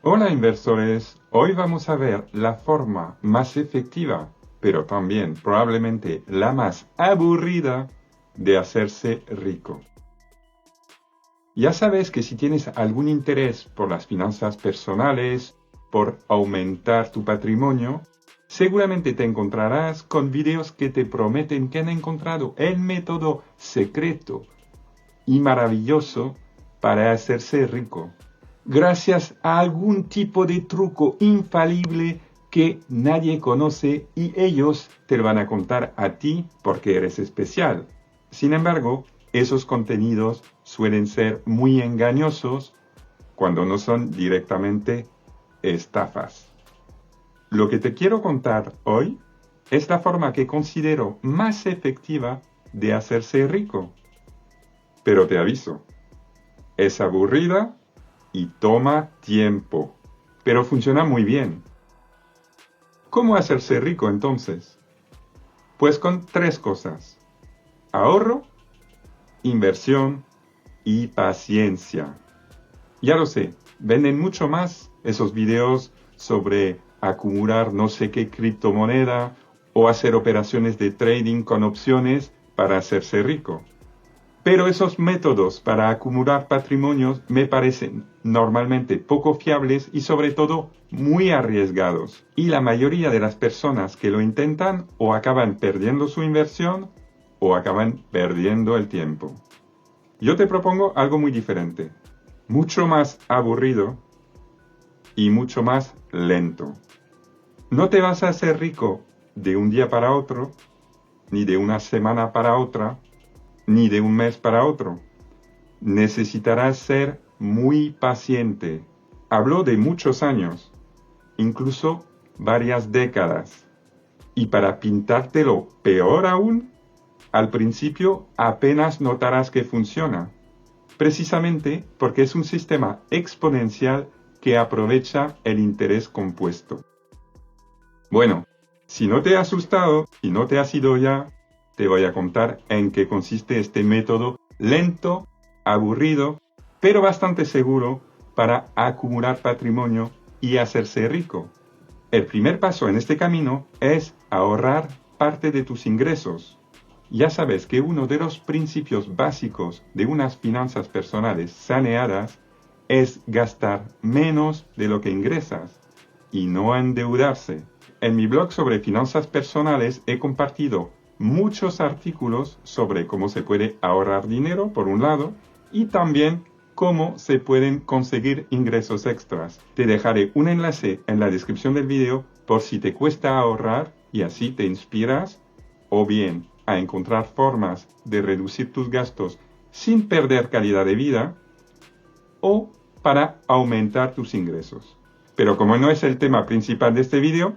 Hola inversores, hoy vamos a ver la forma más efectiva, pero también probablemente la más aburrida de hacerse rico. Ya sabes que si tienes algún interés por las finanzas personales, por aumentar tu patrimonio, seguramente te encontrarás con videos que te prometen que han encontrado el método secreto y maravilloso para hacerse rico, gracias a algún tipo de truco infalible que nadie conoce y ellos te lo van a contar a ti porque eres especial. Sin embargo, esos contenidos suelen ser muy engañosos cuando no son directamente estafas. Lo que te quiero contar hoy es la forma que considero más efectiva de hacerse rico. Pero te aviso, es aburrida y toma tiempo, pero funciona muy bien. ¿Cómo hacerse rico entonces? Pues con tres cosas: ahorro, inversión y paciencia. Ya lo sé, venden mucho más esos videos sobre acumular no sé qué criptomoneda o hacer operaciones de trading con opciones para hacerse rico. Pero esos métodos para acumular patrimonios me parecen normalmente poco fiables y sobre todo muy arriesgados. Y la mayoría de las personas que lo intentan o acaban perdiendo su inversión o acaban perdiendo el tiempo. Yo te propongo algo muy diferente, mucho más aburrido y mucho más lento. No te vas a hacer rico de un día para otro, ni de una semana para otra, ni de un mes para otro. Necesitarás ser muy paciente. Hablo de muchos años, incluso varias décadas. Y para pintártelo peor aún, al principio apenas notarás que funciona, precisamente porque es un sistema exponencial que aprovecha el interés compuesto. Bueno, si no te ha asustado, si no te has ido ya, te voy a contar en qué consiste este método lento, aburrido, pero bastante seguro para acumular patrimonio y hacerse rico. El primer paso en este camino es ahorrar parte de tus ingresos. Ya sabes que uno de los principios básicos de unas finanzas personales saneadas es gastar menos de lo que ingresas y no endeudarse. En mi blog sobre finanzas personales he compartido muchos artículos sobre cómo se puede ahorrar dinero, por un lado, y también cómo se pueden conseguir ingresos extras. Te dejaré un enlace en la descripción del video por si te cuesta ahorrar y así te inspiras, o bien a encontrar formas de reducir tus gastos sin perder calidad de vida, o para aumentar tus ingresos. Pero como no es el tema principal de este video,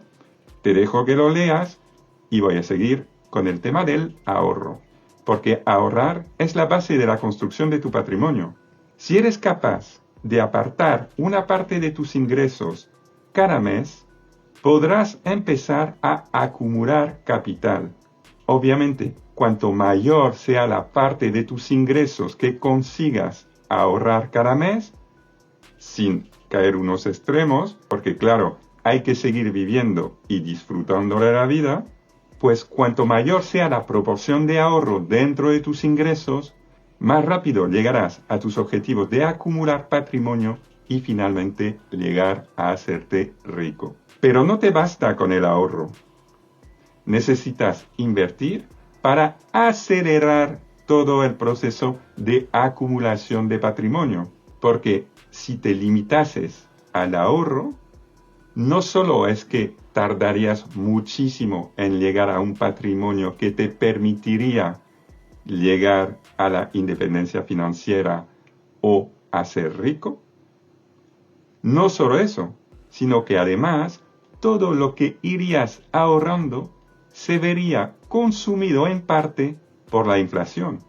te dejo que lo leas y voy a seguir con el tema del ahorro, porque ahorrar es la base de la construcción de tu patrimonio. Si eres capaz de apartar una parte de tus ingresos cada mes, podrás empezar a acumular capital. Obviamente, cuanto mayor sea la parte de tus ingresos que consigas ahorrar cada mes, sin caer unos extremos, porque claro, hay que seguir viviendo y disfrutando de la vida, pues cuanto mayor sea la proporción de ahorro dentro de tus ingresos, más rápido llegarás a tus objetivos de acumular patrimonio y finalmente llegar a hacerte rico. Pero no te basta con el ahorro. Necesitas invertir para acelerar todo el proceso de acumulación de patrimonio, porque si te limitases al ahorro, no solo es que tardarías muchísimo en llegar a un patrimonio que te permitiría llegar a la independencia financiera o a ser rico, no solo eso, sino que además todo lo que irías ahorrando se vería consumido en parte por la inflación,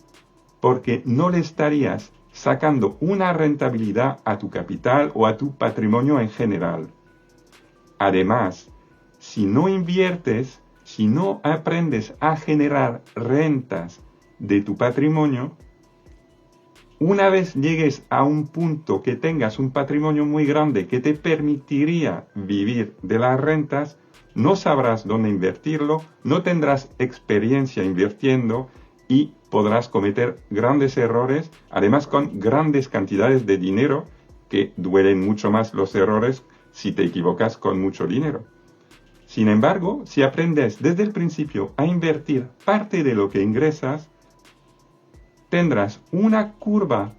porque no le estarías sacando una rentabilidad a tu capital o a tu patrimonio en general. Además, si no inviertes, si no aprendes a generar rentas de tu patrimonio, una vez llegues a un punto que tengas un patrimonio muy grande que te permitiría vivir de las rentas, no sabrás dónde invertirlo, no tendrás experiencia invirtiendo y podrás cometer grandes errores, además con grandes cantidades de dinero, que duelen mucho más los errores si te equivocas con mucho dinero. Sin embargo, si aprendes desde el principio a invertir parte de lo que ingresas, tendrás una curva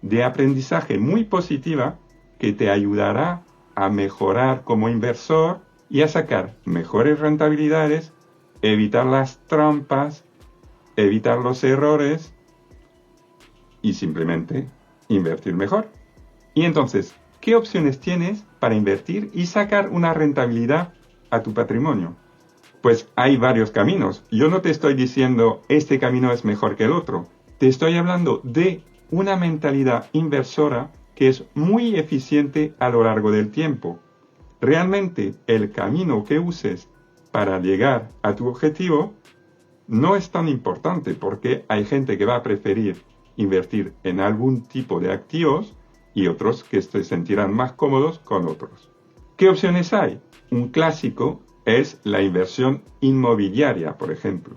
de aprendizaje muy positiva que te ayudará a mejorar como inversor y a sacar mejores rentabilidades, evitar las trampas, evitar los errores y simplemente invertir mejor. Y entonces, ¿qué opciones tienes para invertir y sacar una rentabilidad a tu patrimonio? Pues hay varios caminos. Yo no te estoy diciendo este camino es mejor que el otro. Te estoy hablando de una mentalidad inversora que es muy eficiente a lo largo del tiempo. Realmente el camino que uses para llegar a tu objetivo no es tan importante porque hay gente que va a preferir invertir en algún tipo de activos y otros que se sentirán más cómodos con otros. ¿Qué opciones hay? Un clásico es la inversión inmobiliaria, por ejemplo.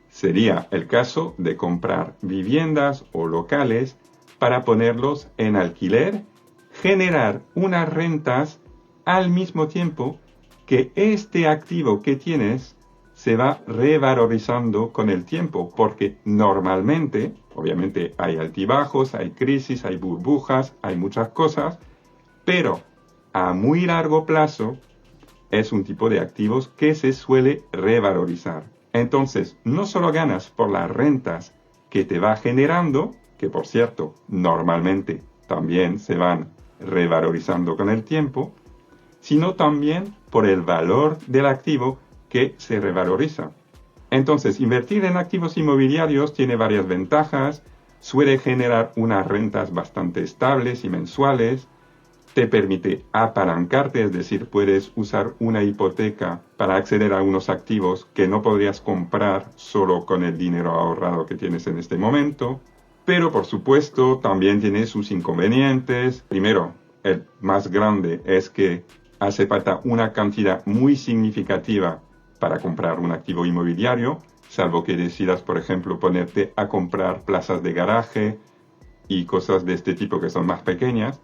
Sería el caso de comprar viviendas o locales para ponerlos en alquiler, generar unas rentas al mismo tiempo que este activo que tienes se va revalorizando con el tiempo, porque normalmente, obviamente hay altibajos, hay crisis, hay burbujas, hay muchas cosas, pero a muy largo plazo es un tipo de activos que se suele revalorizar. Entonces, no solo ganas por las rentas que te va generando, que por cierto, normalmente también se van revalorizando con el tiempo, sino también por el valor del activo que se revaloriza. Entonces, invertir en activos inmobiliarios tiene varias ventajas, suele generar unas rentas bastante estables y mensuales, te permite apalancarte, es decir, puedes usar una hipoteca para acceder a unos activos que no podrías comprar solo con el dinero ahorrado que tienes en este momento. Pero por supuesto también tiene sus inconvenientes. Primero, el más grande es que hace falta una cantidad muy significativa para comprar un activo inmobiliario, salvo que decidas, por ejemplo, ponerte a comprar plazas de garaje y cosas de este tipo que son más pequeñas.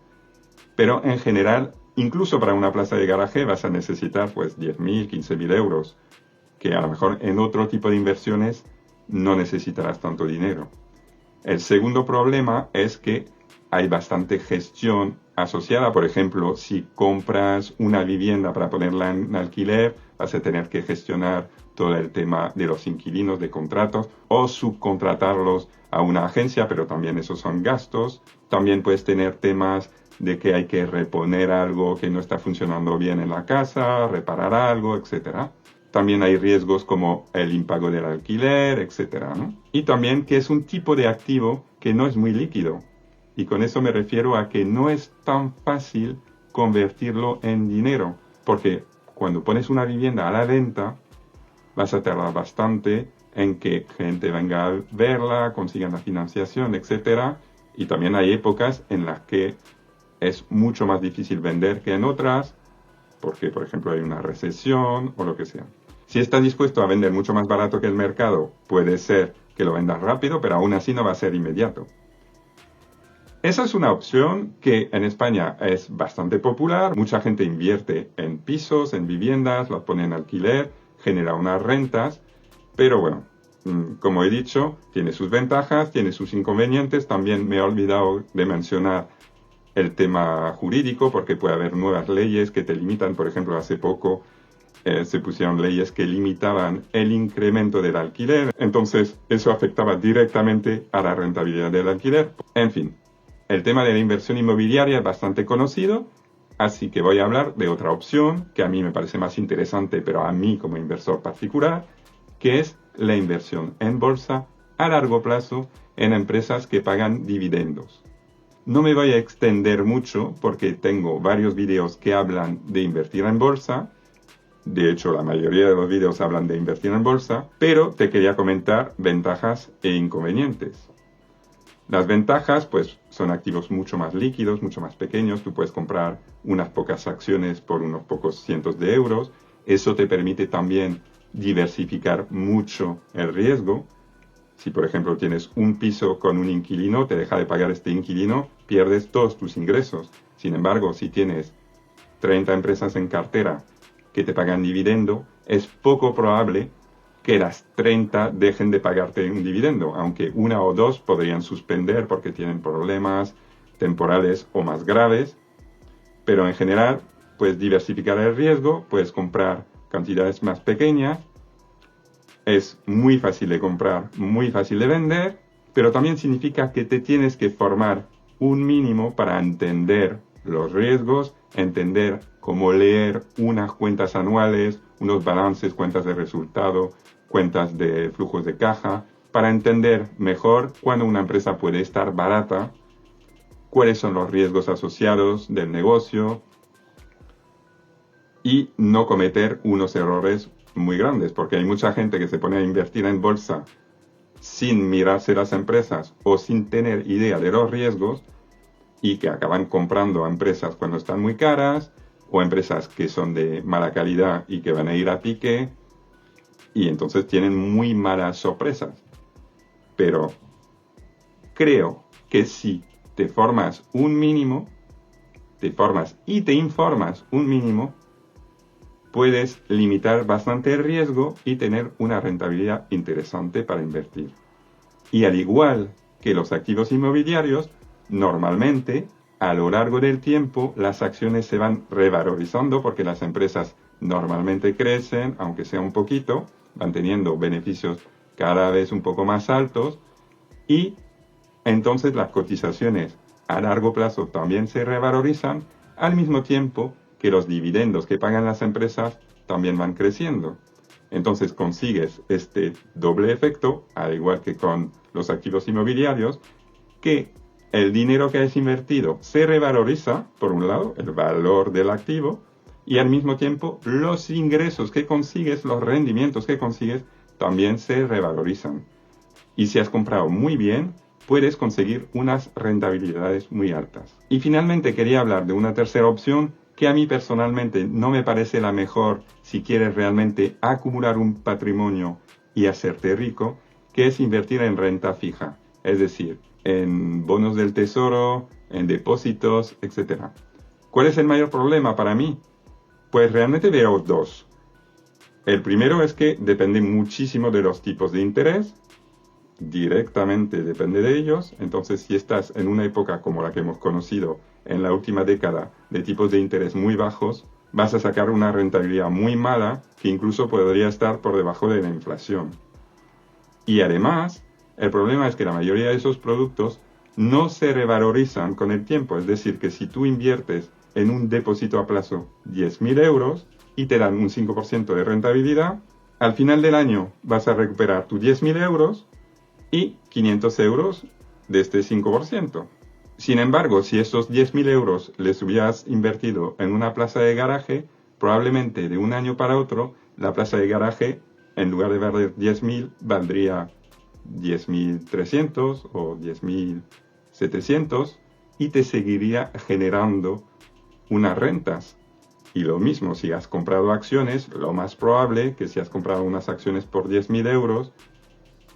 Pero en general, incluso para una plaza de garaje vas a necesitar pues 10.000, 15.000 euros, que a lo mejor en otro tipo de inversiones no necesitarás tanto dinero. El segundo problema es que hay bastante gestión asociada. Por ejemplo, si compras una vivienda para ponerla en alquiler, vas a tener que gestionar todo el tema de los inquilinos, de contratos, o subcontratarlos a una agencia, pero también esos son gastos. También puedes tener temas de que hay que reponer algo que no está funcionando bien en la casa, reparar algo, etc. También hay riesgos como el impago del alquiler, etc., ¿no? Y también que es un tipo de activo que no es muy líquido. Y con eso me refiero a que no es tan fácil convertirlo en dinero, porque cuando pones una vivienda a la venta, vas a tardar bastante en que gente venga a verla, consigan la financiación, etc. Y también hay épocas en las que es mucho más difícil vender que en otras, porque por ejemplo hay una recesión o lo que sea. Si estás dispuesto a vender mucho más barato que el mercado, puede ser que lo vendas rápido, pero aún así no va a ser inmediato. Esa es una opción que en España es bastante popular. Mucha gente invierte en pisos, en viviendas, las pone en alquiler, genera unas rentas, pero bueno, como he dicho, tiene sus ventajas, tiene sus inconvenientes. También me he olvidado de mencionar el tema jurídico, porque puede haber nuevas leyes que te limitan. Por ejemplo, hace poco se pusieron leyes que limitaban el incremento del alquiler, entonces eso afectaba directamente a la rentabilidad del alquiler. En fin, el tema de la inversión inmobiliaria es bastante conocido, así que voy a hablar de otra opción que a mí me parece más interesante, pero a mí como inversor particular, que es la inversión en bolsa a largo plazo en empresas que pagan dividendos. No me voy a extender mucho porque tengo varios videos que hablan de invertir en bolsa. De hecho, la mayoría de los videos hablan de invertir en bolsa, pero te quería comentar ventajas e inconvenientes. Las ventajas, pues, son activos mucho más líquidos, mucho más pequeños. Tú puedes comprar unas pocas acciones por unos pocos cientos de euros. Eso te permite también diversificar mucho el riesgo. Si, por ejemplo, tienes un piso con un inquilino, te deja de pagar este inquilino, pierdes todos tus ingresos. Sin embargo, si tienes 30 empresas en cartera que te pagan dividendo, es poco probable que las 30 dejen de pagarte un dividendo, aunque una o dos podrían suspender porque tienen problemas temporales o más graves, pero en general puedes diversificar el riesgo, puedes comprar cantidades más pequeñas, es muy fácil de comprar, muy fácil de vender, pero también significa que te tienes que formar un mínimo para entender los riesgos, entender cómo leer unas cuentas anuales, unos balances, cuentas de resultado, cuentas de flujos de caja, para entender mejor cuándo una empresa puede estar barata, cuáles son los riesgos asociados del negocio y no cometer unos errores muy grandes, porque hay mucha gente que se pone a invertir en bolsa sin mirarse las empresas o sin tener idea de los riesgos y que acaban comprando a empresas cuando están muy caras o empresas que son de mala calidad y que van a ir a pique y entonces tienen muy malas sorpresas. Pero creo que si te formas un mínimo, te formas y te informas un mínimo, puedes limitar bastante el riesgo y tener una rentabilidad interesante para invertir. Y al igual que los activos inmobiliarios, normalmente a lo largo del tiempo las acciones se van revalorizando porque las empresas normalmente crecen, aunque sea un poquito, van teniendo beneficios cada vez un poco más altos y entonces las cotizaciones a largo plazo también se revalorizan al mismo tiempo que los dividendos que pagan las empresas también van creciendo. Entonces consigues este doble efecto, al igual que con los activos inmobiliarios, que el dinero que has invertido se revaloriza, por un lado, el valor del activo, y al mismo tiempo los ingresos que consigues, los rendimientos que consigues, también se revalorizan. Y si has comprado muy bien, puedes conseguir unas rentabilidades muy altas. Y finalmente quería hablar de una tercera opción que a mí personalmente no me parece la mejor si quieres realmente acumular un patrimonio y hacerte rico, que es invertir en renta fija, es decir, en bonos del tesoro, en depósitos, etc. ¿Cuál es el mayor problema para mí? Pues realmente veo dos. El primero es que depende muchísimo de los tipos de interés, directamente depende de ellos. Entonces, si estás en una época como la que hemos conocido en la última década de tipos de interés muy bajos, vas a sacar una rentabilidad muy mala que incluso podría estar por debajo de la inflación. Y además, el problema es que la mayoría de esos productos no se revalorizan con el tiempo. Es decir, que si tú inviertes en un depósito a plazo 10.000 euros y te dan un 5% de rentabilidad, al final del año vas a recuperar tus 10.000 euros y 500 euros de este 5%. Sin embargo, si esos 10.000 euros les hubieras invertido en una plaza de garaje, probablemente de un año para otro, la plaza de garaje, en lugar de valer 10.000, valdría 10.300 o 10.700 y te seguiría generando unas rentas. Y lo mismo, si has comprado acciones, lo más probable que si has comprado unas acciones por 10.000 euros,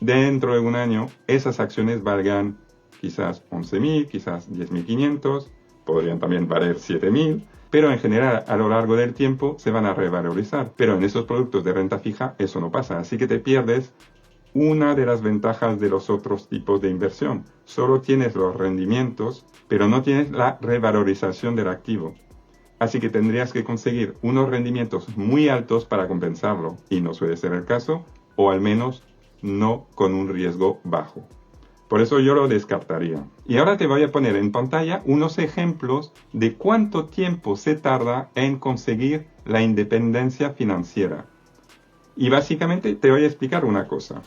dentro de un año esas acciones valgan quizás 11.000, quizás 10.500, podrían también valer 7.000, pero en general a lo largo del tiempo se van a revalorizar. Pero en esos productos de renta fija eso no pasa, así que te pierdes una de las ventajas de los otros tipos de inversión. Solo tienes los rendimientos, pero no tienes la revalorización del activo. Así que tendrías que conseguir unos rendimientos muy altos para compensarlo, y no suele ser el caso, o al menos no con un riesgo bajo. Por eso yo lo descartaría. Y ahora te voy a poner en pantalla unos ejemplos de cuánto tiempo se tarda en conseguir la independencia financiera. Y básicamente te voy a explicar una cosa.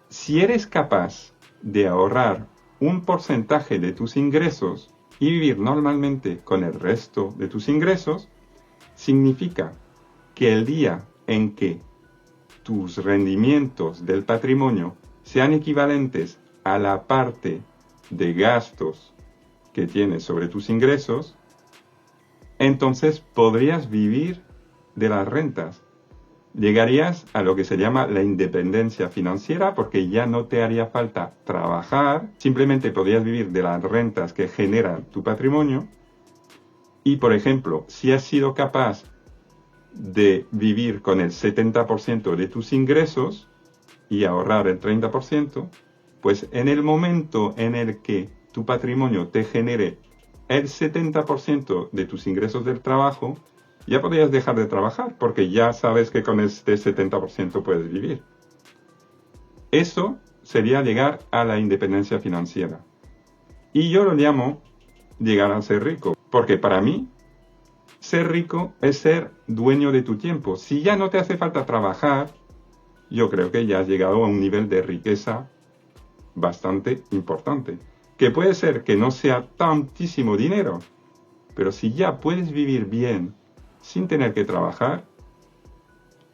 Si eres capaz de ahorrar un porcentaje de tus ingresos y vivir normalmente con el resto de tus ingresos, significa que el día en que tus rendimientos del patrimonio sean equivalentes a la parte de gastos que tienes sobre tus ingresos, entonces podrías vivir de las rentas. Llegarías a lo que se llama la independencia financiera porque ya no te haría falta trabajar, simplemente podrías vivir de las rentas que generan tu patrimonio. Y, por ejemplo, si has sido capaz de vivir con el 70% de tus ingresos y ahorrar el 30%, pues en el momento en el que tu patrimonio te genere el 70% de tus ingresos del trabajo, ya podrías dejar de trabajar porque ya sabes que con este 70% puedes vivir. Eso sería llegar a la independencia financiera. Y yo lo llamo llegar a ser rico, porque para mí ser rico es ser dueño de tu tiempo. Si ya no te hace falta trabajar, yo creo que ya has llegado a un nivel de riqueza bastante importante. Que puede ser que no sea tantísimo dinero, pero si ya puedes vivir bien sin tener que trabajar,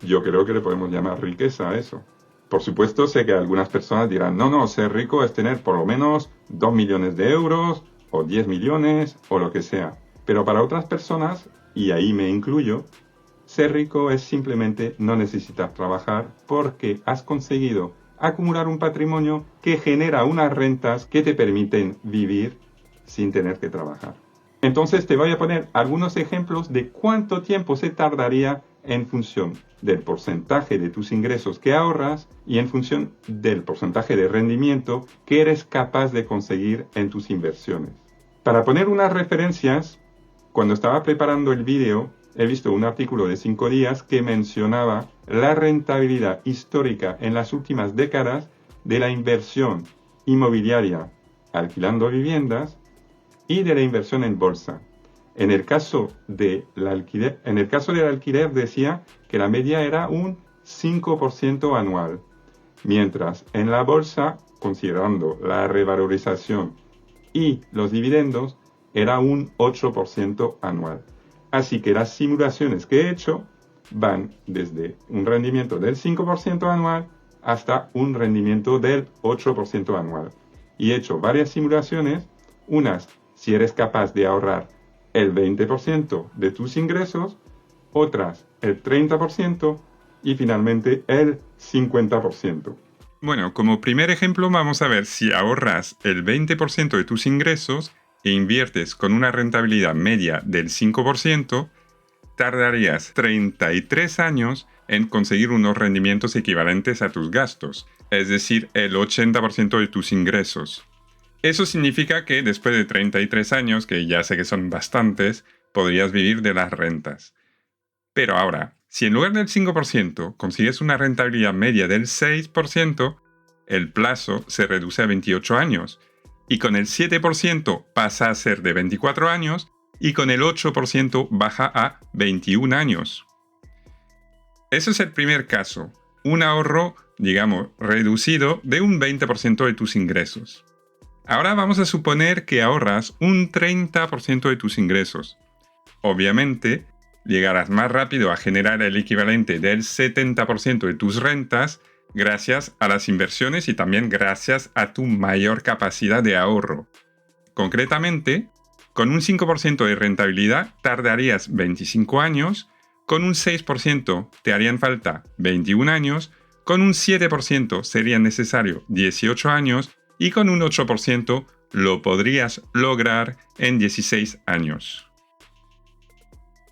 yo creo que le podemos llamar riqueza a eso. Por supuesto, sé que algunas personas dirán, no, ser rico es tener por lo menos 2 millones de euros, o 10 millones, o lo que sea. Pero para otras personas, y ahí me incluyo, ser rico es simplemente no necesitar trabajar porque has conseguido acumular un patrimonio que genera unas rentas que te permiten vivir sin tener que trabajar. Entonces te voy a poner algunos ejemplos de cuánto tiempo se tardaría en función del porcentaje de tus ingresos que ahorras y en función del porcentaje de rendimiento que eres capaz de conseguir en tus inversiones. Para poner unas referencias, cuando estaba preparando el vídeo, he visto un artículo de 5 días que mencionaba la rentabilidad histórica en las últimas décadas de la inversión inmobiliaria alquilando viviendas y de la inversión en bolsa. En el caso del alquiler decía que la media era un 5% anual, mientras en la bolsa, considerando la revalorización y los dividendos, era un 8% anual. Así que las simulaciones que he hecho van desde un rendimiento del 5% anual hasta un rendimiento del 8% anual. Y he hecho varias simulaciones, unas si eres capaz de ahorrar el 20% de tus ingresos, otras el 30% y finalmente el 50%. Bueno, como primer ejemplo vamos a ver si ahorras el 20% de tus ingresos e inviertes con una rentabilidad media del 5%, tardarías 33 años en conseguir unos rendimientos equivalentes a tus gastos, es decir, el 80% de tus ingresos. Eso significa que después de 33 años, que ya sé que son bastantes, podrías vivir de las rentas. Pero ahora, si en lugar del 5% consigues una rentabilidad media del 6%, el plazo se reduce a 28 años. Y con el 7% pasa a ser de 24 años y con el 8% baja a 21 años. Ese es el primer caso, un ahorro, digamos, reducido de un 20% de tus ingresos. Ahora vamos a suponer que ahorras un 30% de tus ingresos. Obviamente, llegarás más rápido a generar el equivalente del 70% de tus rentas gracias a las inversiones y también gracias a tu mayor capacidad de ahorro. Concretamente, con un 5% de rentabilidad tardarías 25 años, con un 6% te harían falta 21 años, con un 7% serían necesarios 18 años y con un 8% lo podrías lograr en 16 años.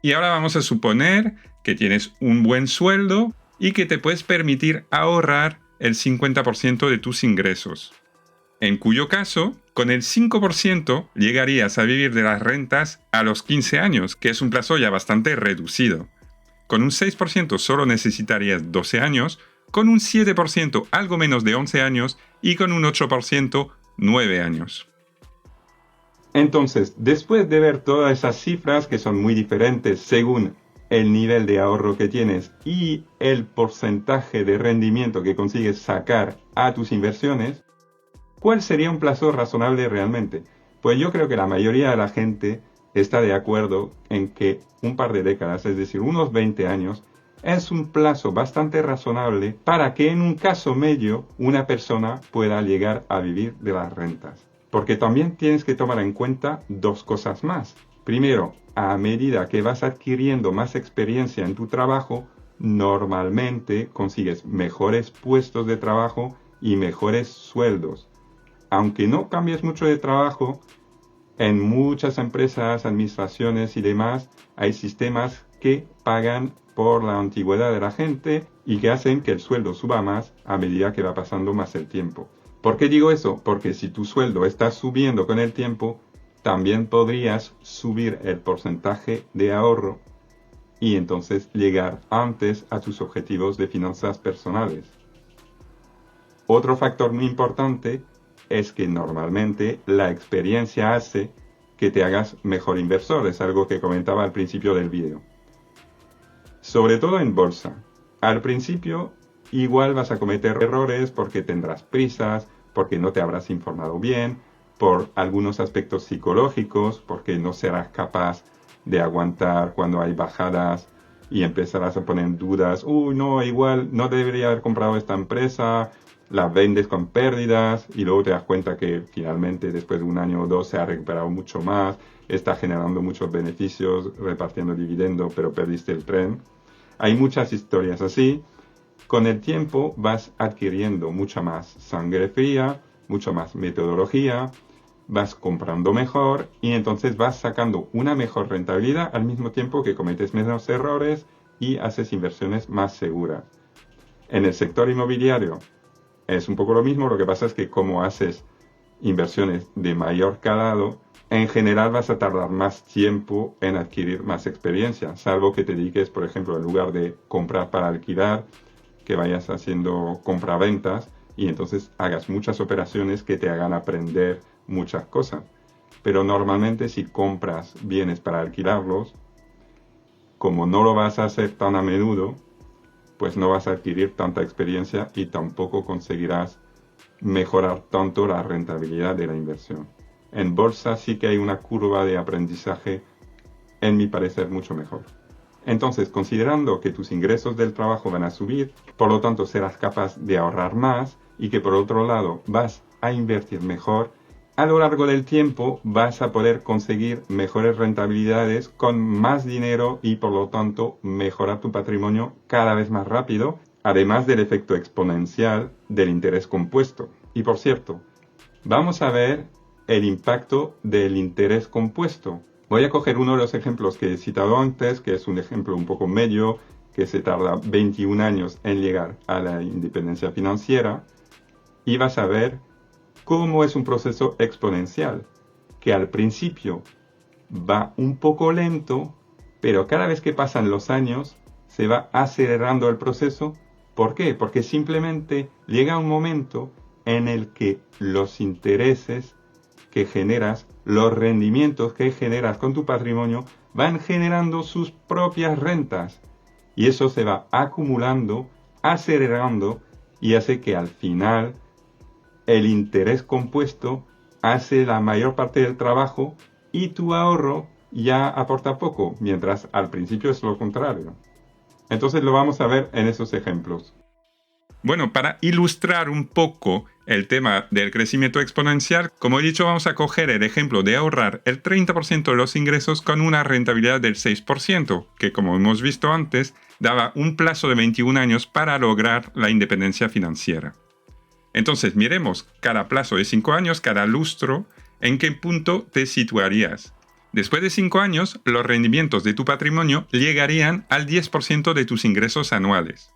Y ahora vamos a suponer que tienes un buen sueldo y que te puedes permitir ahorrar el 50% de tus ingresos. En cuyo caso, con el 5% llegarías a vivir de las rentas a los 15 años, que es un plazo ya bastante reducido. Con un 6% solo necesitarías 12 años, con un 7% algo menos de 11 años y con un 8% 9 años. Entonces, después de ver todas esas cifras que son muy diferentes según el nivel de ahorro que tienes y el porcentaje de rendimiento que consigues sacar a tus inversiones, ¿cuál sería un plazo razonable realmente? Pues yo creo que la mayoría de la gente está de acuerdo en que un par de décadas, es decir, unos 20 años, es un plazo bastante razonable para que en un caso medio una persona pueda llegar a vivir de las rentas. Porque también tienes que tomar en cuenta dos cosas más. Primero, a medida que vas adquiriendo más experiencia en tu trabajo, normalmente consigues mejores puestos de trabajo y mejores sueldos. Aunque no cambies mucho de trabajo, en muchas empresas, administraciones y demás, hay sistemas que pagan por la antigüedad de la gente y que hacen que el sueldo suba más a medida que va pasando más el tiempo. ¿Por qué digo eso? Porque si tu sueldo está subiendo con el tiempo, también podrías subir el porcentaje de ahorro y entonces llegar antes a tus objetivos de finanzas personales. Otro factor muy importante es que normalmente la experiencia hace que te hagas mejor inversor, es algo que comentaba al principio del vídeo. Sobre todo en bolsa. Al principio igual vas a cometer errores porque tendrás prisas, porque no te habrás informado bien, por algunos aspectos psicológicos, porque no serás capaz de aguantar cuando hay bajadas y empezarás a poner dudas. Uy, no, igual no debería haber comprado esta empresa, la vendes con pérdidas y luego te das cuenta que finalmente después de un año o dos se ha recuperado mucho más, está generando muchos beneficios, repartiendo dividendo, pero perdiste el tren. Hay muchas historias así. Con el tiempo vas adquiriendo mucha más sangre fría, mucha más metodología, vas comprando mejor y entonces vas sacando una mejor rentabilidad al mismo tiempo que cometes menos errores y haces inversiones más seguras. En el sector inmobiliario es un poco lo mismo, lo que pasa es que como haces inversiones de mayor calado, en general vas a tardar más tiempo en adquirir más experiencia, salvo que te dediques, por ejemplo, en lugar de comprar para alquilar, que vayas haciendo compraventas y entonces hagas muchas operaciones que te hagan aprender muchas cosas. Pero normalmente si compras bienes para alquilarlos, como no lo vas a hacer tan a menudo, pues no vas a adquirir tanta experiencia y tampoco conseguirás mejorar tanto la rentabilidad de la inversión. En bolsa sí que hay una curva de aprendizaje, en mi parecer, mucho mejor. Entonces, considerando que tus ingresos del trabajo van a subir, por lo tanto serás capaz de ahorrar más y que por otro lado vas a invertir mejor, a lo largo del tiempo vas a poder conseguir mejores rentabilidades con más dinero y por lo tanto mejorar tu patrimonio cada vez más rápido, además del efecto exponencial del interés compuesto. Y por cierto, vamos a ver el impacto del interés compuesto. Voy a coger uno de los ejemplos que he citado antes, que es un ejemplo un poco medio, que se tarda 21 años en llegar a la independencia financiera, y vas a ver cómo es un proceso exponencial, que al principio va un poco lento, pero cada vez que pasan los años se va acelerando el proceso. ¿Por qué? Porque simplemente llega un momento en el que los intereses que generas, los rendimientos que generas con tu patrimonio, van generando sus propias rentas. Y eso se va acumulando, acelerando y hace que al final el interés compuesto hace la mayor parte del trabajo y tu ahorro ya aporta poco, mientras al principio es lo contrario. Entonces lo vamos a ver en esos ejemplos. Bueno, para ilustrar un poco el tema del crecimiento exponencial, como he dicho, vamos a coger el ejemplo de ahorrar el 30% de los ingresos con una rentabilidad del 6%, que como hemos visto antes, daba un plazo de 21 años para lograr la independencia financiera. Entonces, miremos cada plazo de 5 años, cada lustro, en qué punto te situarías. Después de 5 años, los rendimientos de tu patrimonio llegarían al 10% de tus ingresos anuales.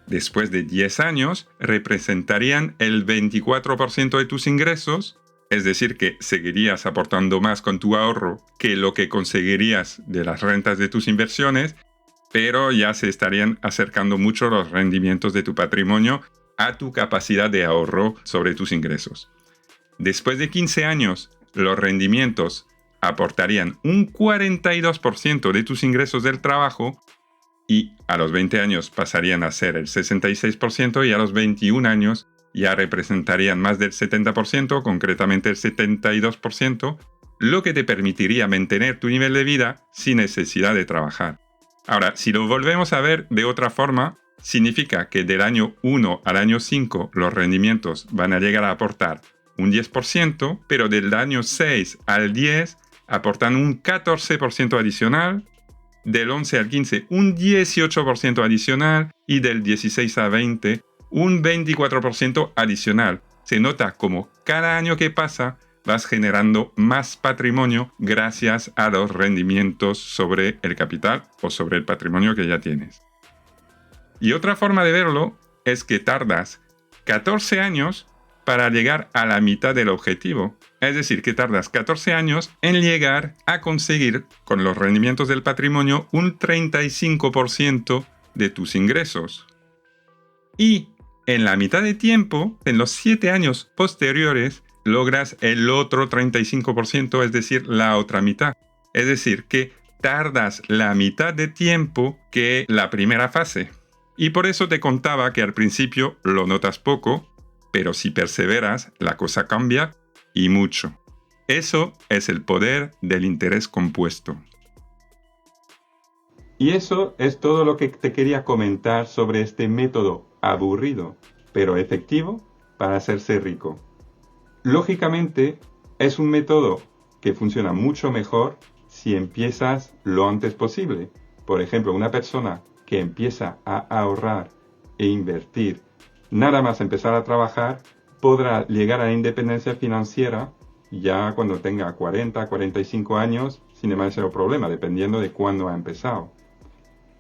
Después de 10 años, representarían el 24% de tus ingresos, es decir, que seguirías aportando más con tu ahorro que lo que conseguirías de las rentas de tus inversiones, pero ya se estarían acercando mucho los rendimientos de tu patrimonio a tu capacidad de ahorro sobre tus ingresos. Después de 15 años, los rendimientos aportarían un 42% de tus ingresos del trabajo y a los 20 años pasarían a ser el 66% y a los 21 años ya representarían más del 70%, concretamente el 72%, lo que te permitiría mantener tu nivel de vida sin necesidad de trabajar. Ahora, si lo volvemos a ver de otra forma, significa que del año 1 al año 5 los rendimientos van a llegar a aportar un 10%, pero del año 6 al 10 aportan un 14% adicional, del 11 al 15 un 18% adicional y del 16 al 20 un 24% adicional. Se nota como cada año que pasa vas generando más patrimonio gracias a los rendimientos sobre el capital o sobre el patrimonio que ya tienes. Y otra forma de verlo es que tardas 14 años para llegar a la mitad del objetivo. Es decir, que tardas 14 años en llegar a conseguir, con los rendimientos del patrimonio, un 35% de tus ingresos. Y en la mitad de tiempo, en los 7 años posteriores, logras el otro 35%, es decir, la otra mitad. Es decir, que tardas la mitad de tiempo que la primera fase. Y por eso te contaba que al principio lo notas poco, pero si perseveras, la cosa cambia y mucho. Eso es el poder del interés compuesto. Y eso es todo lo que te quería comentar sobre este método aburrido, pero efectivo para hacerse rico. Lógicamente, es un método que funciona mucho mejor si empiezas lo antes posible. Por ejemplo, una persona que empieza a ahorrar e invertir nada más empezar a trabajar, podrá llegar a la independencia financiera ya cuando tenga 40, 45 años, sin demasiado problema, dependiendo de cuándo ha empezado.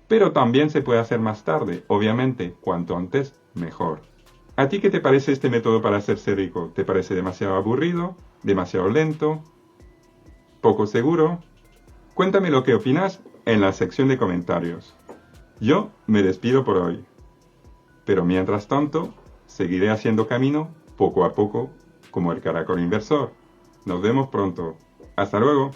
Pero también se puede hacer más tarde, obviamente, cuanto antes, mejor. ¿A ti qué te parece este método para hacerse rico? ¿Te parece demasiado aburrido? ¿Demasiado lento? ¿Poco seguro? Cuéntame lo que opinas en la sección de comentarios. Yo me despido por hoy. Pero mientras tanto, seguiré haciendo camino poco a poco como el caracol inversor. Nos vemos pronto. Hasta luego.